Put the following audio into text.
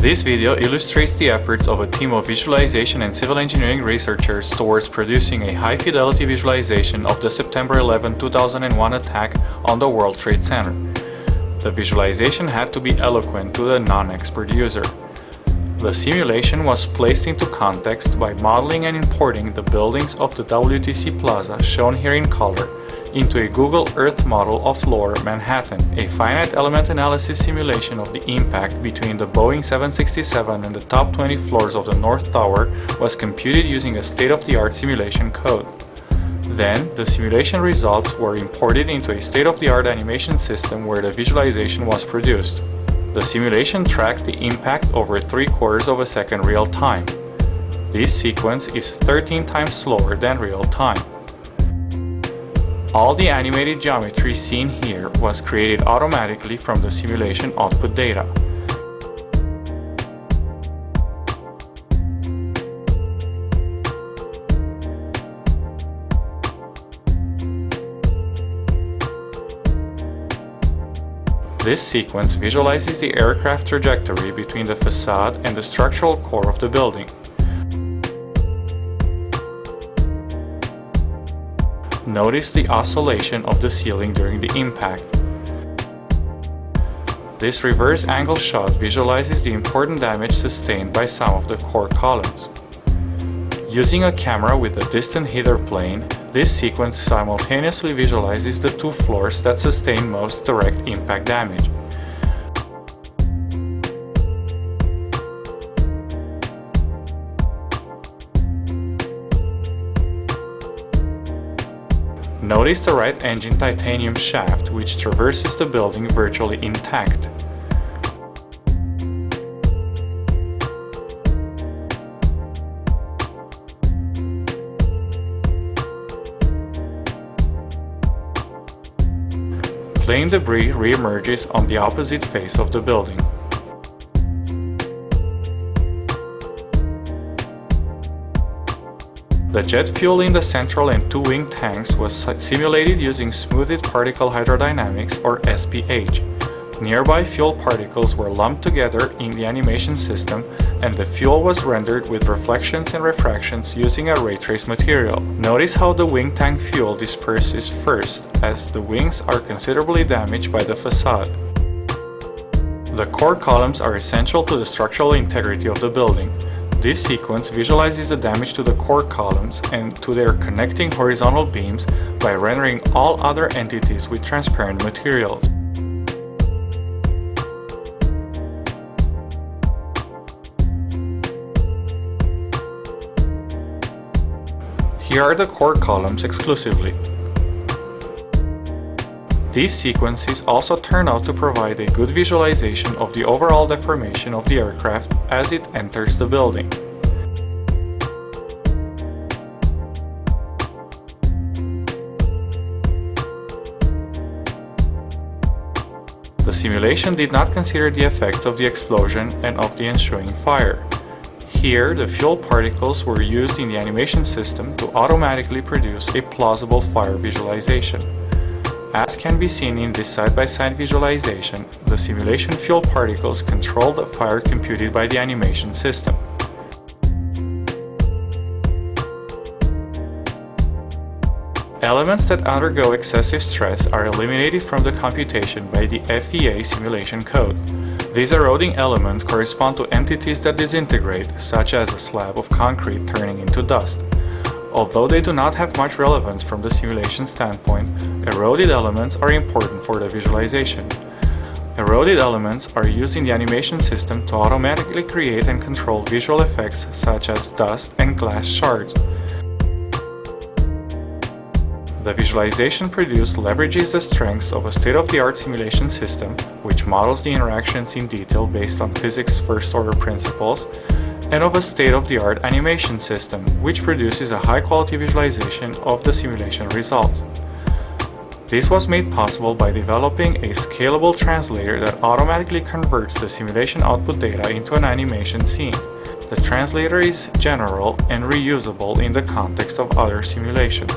This video illustrates the efforts of a team of visualization and civil engineering researchers towards producing a high-fidelity visualization of the September 11, 2001 attack on the World Trade Center. The visualization had to be eloquent to the non-expert user. The simulation was placed into context by modeling and importing the buildings of the WTC Plaza, shown here in color, into a Google Earth model of Lower Manhattan. A finite element analysis simulation of the impact between the Boeing 767 and the top 20 floors of the North Tower was computed using a state-of-the-art simulation code. Then, the simulation results were imported into a state-of-the-art animation system where the visualization was produced. The simulation tracked the impact over 3/4 of a second real time. This sequence is 13 times slower than real time. All the animated geometry seen here was created automatically from the simulation output data. This sequence visualizes the aircraft trajectory between the facade and the structural core of the building. Notice the oscillation of the ceiling during the impact. This reverse angle shot visualizes the important damage sustained by some of the core columns. Using a camera with a distant hither plane, this sequence simultaneously visualizes the two floors that sustain most direct impact damage. Notice the right engine titanium shaft, which traverses the building virtually intact. Plane debris re-emerges on the opposite face of the building. The jet fuel in the central and two wing tanks was simulated using smoothed particle hydrodynamics, or SPH. Nearby fuel particles were lumped together in the animation system, and the fuel was rendered with reflections and refractions using a ray trace material. Notice how the wing tank fuel disperses first, as the wings are considerably damaged by the facade. The core columns are essential to the structural integrity of the building. This sequence visualizes the damage to the core columns and to their connecting horizontal beams by rendering all other entities with transparent materials. Here are the core columns exclusively. These sequences also turn out to provide a good visualization of the overall deformation of the aircraft as it enters the building. The simulation did not consider the effects of the explosion and of the ensuing fire. Here, the fuel particles were used in the animation system to automatically produce a plausible fire visualization. As can be seen in this side-by-side visualization, the simulation fuel particles control the fire computed by the animation system. Elements that undergo excessive stress are eliminated from the computation by the FEA simulation code. These eroding elements correspond to entities that disintegrate, such as a slab of concrete turning into dust. Although they do not have much relevance from the simulation standpoint, eroded elements are important for the visualization. Eroded elements are used in the animation system to automatically create and control visual effects such as dust and glass shards. The visualization produced leverages the strengths of a state-of-the-art simulation system, which models the interactions in detail based on physics' first-order principles, and of a state-of-the-art animation system, which produces a high-quality visualization of the simulation results. This was made possible by developing a scalable translator that automatically converts the simulation output data into an animation scene. The translator is general and reusable in the context of other simulations.